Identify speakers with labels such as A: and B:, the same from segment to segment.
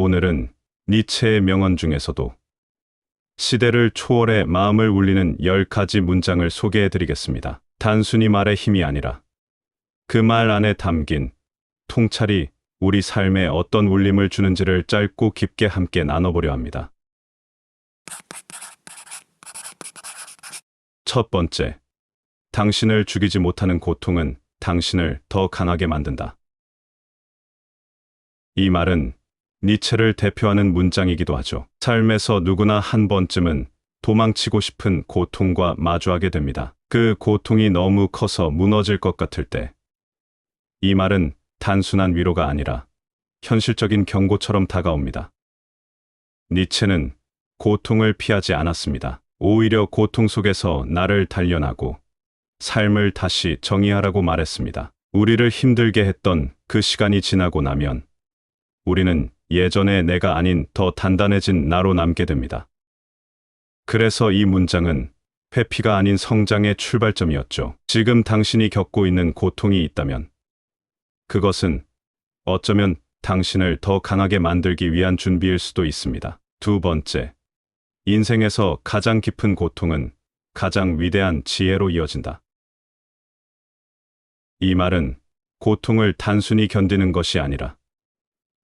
A: 오늘은 니체의 명언 중에서도 시대를 초월해 마음을 울리는 10가지 문장을 소개해 드리겠습니다. 단순히 말의 힘이 아니라 그 말 안에 담긴 통찰이 우리 삶에 어떤 울림을 주는지를 짧고 깊게 함께 나눠보려 합니다. 첫 번째, 당신을 죽이지 못하는 고통은 당신을 더 강하게 만든다. 이 말은 니체를 대표하는 문장이기도 하죠. 삶에서 누구나 한 번쯤은 도망치고 싶은 고통과 마주하게 됩니다. 그 고통이 너무 커서 무너질 것 같을 때, 이 말은 단순한 위로가 아니라 현실적인 경고처럼 다가옵니다. 니체는 고통을 피하지 않았습니다. 오히려 고통 속에서 나를 단련하고 삶을 다시 정의하라고 말했습니다. 우리를 힘들게 했던 그 시간이 지나고 나면 우리는 예전의 내가 아닌 더 단단해진 나로 남게 됩니다. 그래서 이 문장은 회피가 아닌 성장의 출발점이었죠. 지금 당신이 겪고 있는 고통이 있다면 그것은 어쩌면 당신을 더 강하게 만들기 위한 준비일 수도 있습니다. 두 번째, 인생에서 가장 깊은 고통은 가장 위대한 지혜로 이어진다. 이 말은 고통을 단순히 견디는 것이 아니라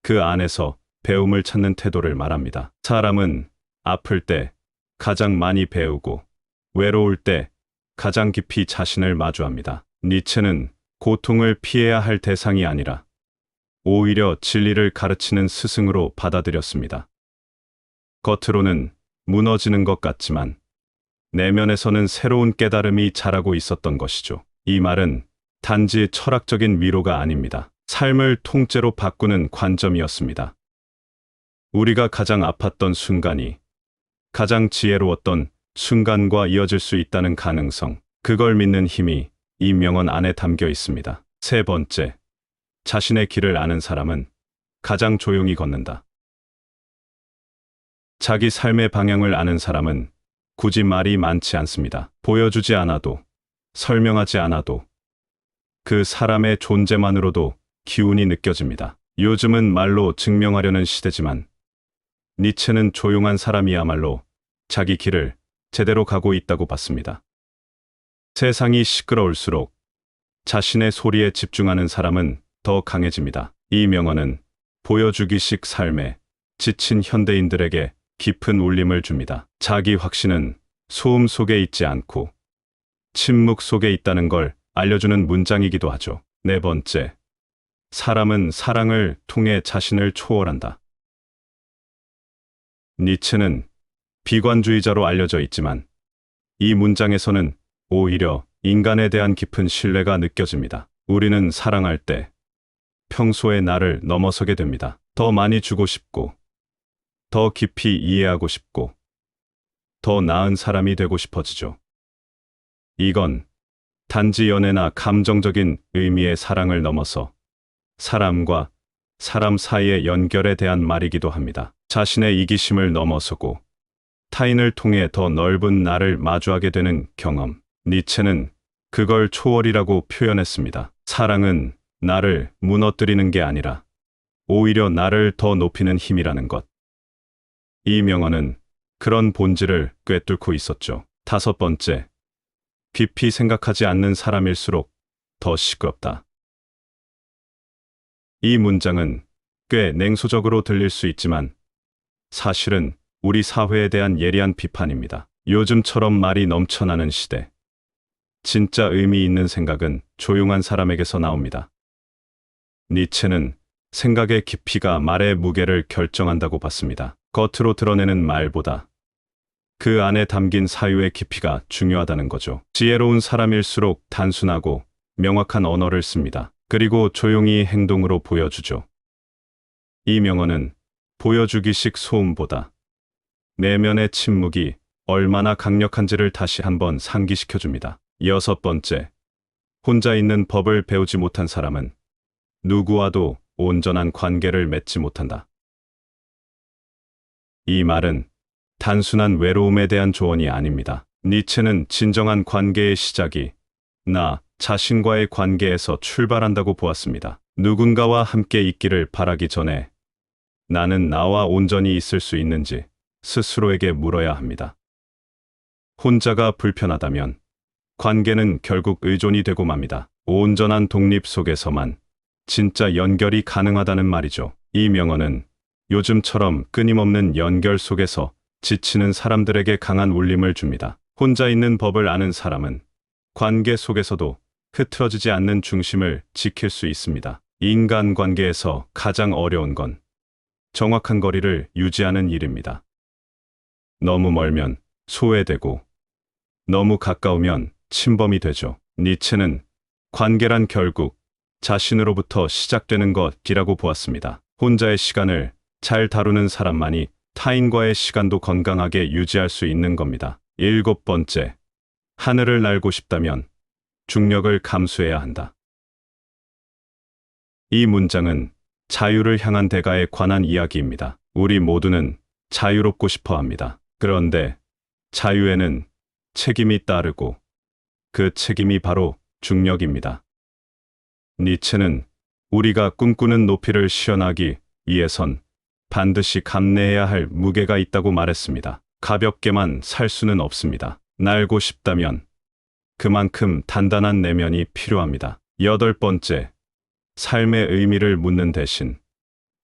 A: 그 안에서 배움을 찾는 태도를 말합니다. 사람은 아플 때 가장 많이 배우고 외로울 때 가장 깊이 자신을 마주합니다. 니체는 고통을 피해야 할 대상이 아니라 오히려 진리를 가르치는 스승으로 받아들였습니다. 겉으로는 무너지는 것 같지만 내면에서는 새로운 깨달음이 자라고 있었던 것이죠. 이 말은 단지 철학적인 위로가 아닙니다. 삶을 통째로 바꾸는 관점이었습니다. 우리가 가장 아팠던 순간이 가장 지혜로웠던 순간과 이어질 수 있다는 가능성, 그걸 믿는 힘이 이 명언 안에 담겨 있습니다. 세 번째, 자신의 길을 아는 사람은 가장 조용히 걷는다. 자기 삶의 방향을 아는 사람은 굳이 말이 많지 않습니다. 보여주지 않아도, 설명하지 않아도 그 사람의 존재만으로도 기운이 느껴집니다. 요즘은 말로 증명하려는 시대지만 니체는 조용한 사람이야말로 자기 길을 제대로 가고 있다고 봤습니다. 세상이 시끄러울수록 자신의 소리에 집중하는 사람은 더 강해집니다. 이 명언은 보여주기식 삶에 지친 현대인들에게 깊은 울림을 줍니다. 자기 확신은 소음 속에 있지 않고 침묵 속에 있다는 걸 알려주는 문장이기도 하죠. 네 번째, 사람은 사랑을 통해 자신을 초월한다. 니체는 비관주의자로 알려져 있지만 이 문장에서는 오히려 인간에 대한 깊은 신뢰가 느껴집니다. 우리는 사랑할 때 평소의 나를 넘어서게 됩니다. 더 많이 주고 싶고, 더 깊이 이해하고 싶고, 더 나은 사람이 되고 싶어지죠. 이건 단지 연애나 감정적인 의미의 사랑을 넘어서 사람과 사람 사이의 연결에 대한 말이기도 합니다. 자신의 이기심을 넘어서고 타인을 통해 더 넓은 나를 마주하게 되는 경험. 니체는 그걸 초월이라고 표현했습니다. 사랑은 나를 무너뜨리는 게 아니라 오히려 나를 더 높이는 힘이라는 것. 이 명언은 그런 본질을 꿰뚫고 있었죠. 다섯 번째, 깊이 생각하지 않는 사람일수록 더 시끄럽다. 이 문장은 꽤 냉소적으로 들릴 수 있지만 사실은 우리 사회에 대한 예리한 비판입니다. 요즘처럼 말이 넘쳐나는 시대, 진짜 의미 있는 생각은 조용한 사람에게서 나옵니다. 니체는 생각의 깊이가 말의 무게를 결정한다고 봤습니다. 겉으로 드러내는 말보다 그 안에 담긴 사유의 깊이가 중요하다는 거죠. 지혜로운 사람일수록 단순하고 명확한 언어를 씁니다. 그리고 조용히 행동으로 보여주죠. 이 명언은 보여주기식 소음보다 내면의 침묵이 얼마나 강력한지를 다시 한번 상기시켜줍니다. 여섯 번째, 혼자 있는 법을 배우지 못한 사람은 누구와도 온전한 관계를 맺지 못한다. 이 말은 단순한 외로움에 대한 조언이 아닙니다. 니체는 진정한 관계의 시작이 나 자신과의 관계에서 출발한다고 보았습니다. 누군가와 함께 있기를 바라기 전에 나는 나와 온전히 있을 수 있는지 스스로에게 물어야 합니다. 혼자가 불편하다면 관계는 결국 의존이 되고 맙니다. 온전한 독립 속에서만 진짜 연결이 가능하다는 말이죠. 이 명언은 요즘처럼 끊임없는 연결 속에서 지치는 사람들에게 강한 울림을 줍니다. 혼자 있는 법을 아는 사람은 관계 속에서도 흐트러지지 않는 중심을 지킬 수 있습니다. 인간 관계에서 가장 어려운 건 정확한 거리를 유지하는 일입니다. 너무 멀면 소외되고 너무 가까우면 침범이 되죠. 니체는 관계란 결국 자신으로부터 시작되는 것이라고 보았습니다. 혼자의 시간을 잘 다루는 사람만이 타인과의 시간도 건강하게 유지할 수 있는 겁니다. 7번째, 하늘을 날고 싶다면 중력을 감수해야 한다. 이 문장은 자유를 향한 대가에 관한 이야기입니다. 우리 모두는 자유롭고 싶어 합니다. 그런데 자유에는 책임이 따르고 그 책임이 바로 중력입니다. 니체는 우리가 꿈꾸는 높이를 실현하기 위해선 반드시 감내해야 할 무게가 있다고 말했습니다. 가볍게만 살 수는 없습니다. 날고 싶다면 그만큼 단단한 내면이 필요합니다. 8번째, 삶의 의미를 묻는 대신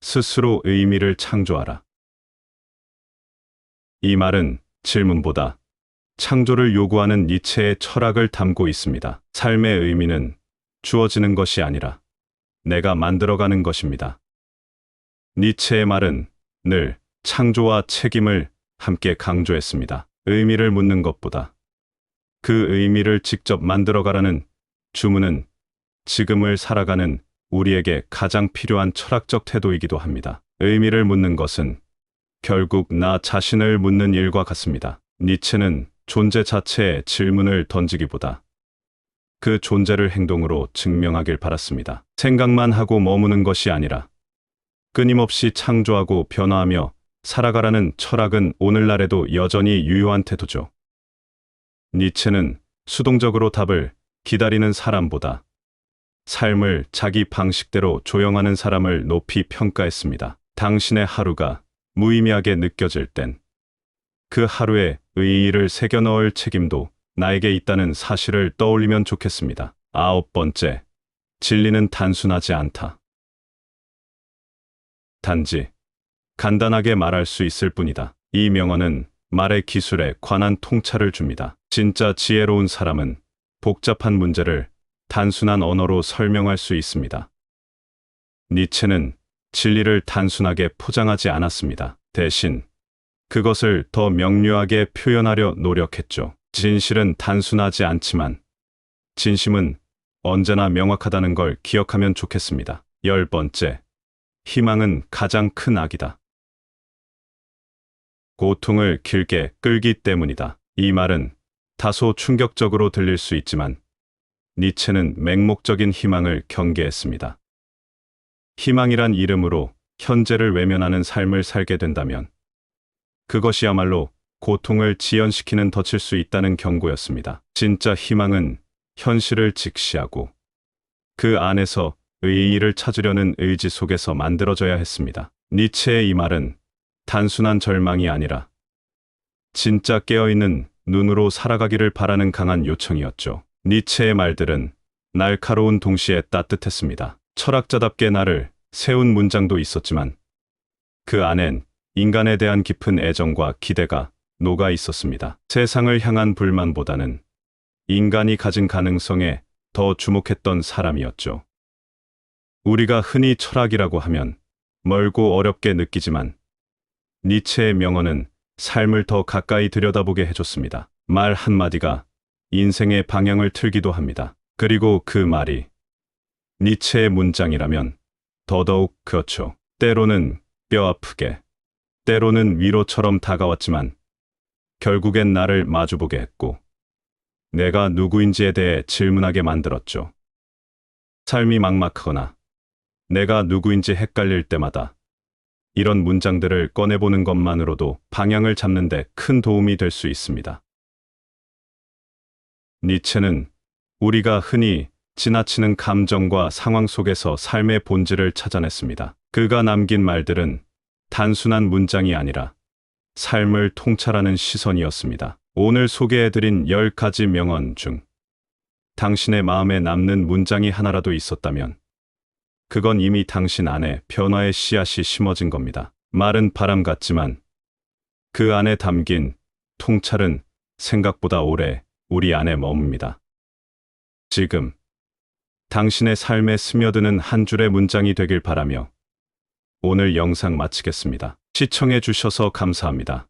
A: 스스로 의미를 창조하라. 이 말은 질문보다 창조를 요구하는 니체의 철학을 담고 있습니다. 삶의 의미는 주어지는 것이 아니라 내가 만들어가는 것입니다. 니체의 말은 늘 창조와 책임을 함께 강조했습니다. 의미를 묻는 것보다 그 의미를 직접 만들어가라는 주문은 지금을 살아가는 우리에게 가장 필요한 철학적 태도이기도 합니다. 의미를 묻는 것은 결국 나 자신을 묻는 일과 같습니다. 니체는 존재 자체에 질문을 던지기보다 그 존재를 행동으로 증명하길 바랐습니다. 생각만 하고 머무는 것이 아니라 끊임없이 창조하고 변화하며 살아가라는 철학은 오늘날에도 여전히 유효한 태도죠. 니체는 수동적으로 답을 기다리는 사람보다 삶을 자기 방식대로 조형하는 사람을 높이 평가했습니다. 당신의 하루가 무의미하게 느껴질 땐 그 하루에 의의를 새겨 넣을 책임도 나에게 있다는 사실을 떠올리면 좋겠습니다. 9번째, 진리는 단순하지 않다. 단지 간단하게 말할 수 있을 뿐이다. 이 명언은 말의 기술에 관한 통찰을 줍니다. 진짜 지혜로운 사람은 복잡한 문제를 단순한 언어로 설명할 수 있습니다. 니체는 진리를 단순하게 포장하지 않았습니다. 대신 그것을 더 명료하게 표현하려 노력했죠. 진실은 단순하지 않지만 진심은 언제나 명확하다는 걸 기억하면 좋겠습니다. 10번째, 희망은 가장 큰 악이다. 고통을 길게 끌기 때문이다. 이 말은 다소 충격적으로 들릴 수 있지만 니체는 맹목적인 희망을 경계했습니다. 희망이란 이름으로 현재를 외면하는 삶을 살게 된다면 그것이야말로 고통을 지연시키는 덫일 수 있다는 경고였습니다. 진짜 희망은 현실을 직시하고 그 안에서 의의를 찾으려는 의지 속에서 만들어져야 했습니다. 니체의 이 말은 단순한 절망이 아니라 진짜 깨어있는 눈으로 살아가기를 바라는 강한 요청이었죠. 니체의 말들은 날카로운 동시에 따뜻했습니다. 철학자답게 나를 세운 문장도 있었지만 그 안엔 인간에 대한 깊은 애정과 기대가 녹아 있었습니다. 세상을 향한 불만보다는 인간이 가진 가능성에 더 주목했던 사람이었죠. 우리가 흔히 철학이라고 하면 멀고 어렵게 느끼지만 니체의 명언은 삶을 더 가까이 들여다보게 해줬습니다. 말 한마디가 인생의 방향을 틀기도 합니다. 그리고 그 말이 니체의 문장이라면 더더욱 그렇죠. 때로는 뼈아프게, 때로는 위로처럼 다가왔지만 결국엔 나를 마주보게 했고 내가 누구인지에 대해 질문하게 만들었죠. 삶이 막막하거나 내가 누구인지 헷갈릴 때마다 이런 문장들을 꺼내보는 것만으로도 방향을 잡는 데 큰 도움이 될 수 있습니다. 니체는 우리가 흔히 지나치는 감정과 상황 속에서 삶의 본질을 찾아냈습니다. 그가 남긴 말들은 단순한 문장이 아니라 삶을 통찰하는 시선이었습니다. 오늘 소개해드린 10가지 명언 중 당신의 마음에 남는 문장이 하나라도 있었다면 그건 이미 당신 안에 변화의 씨앗이 심어진 겁니다. 말은 바람 같지만 그 안에 담긴 통찰은 생각보다 오래 우리 안에 머뭅니다. 지금 당신의 삶에 스며드는 한 줄의 문장이 되길 바라며 오늘 영상 마치겠습니다. 시청해 주셔서 감사합니다.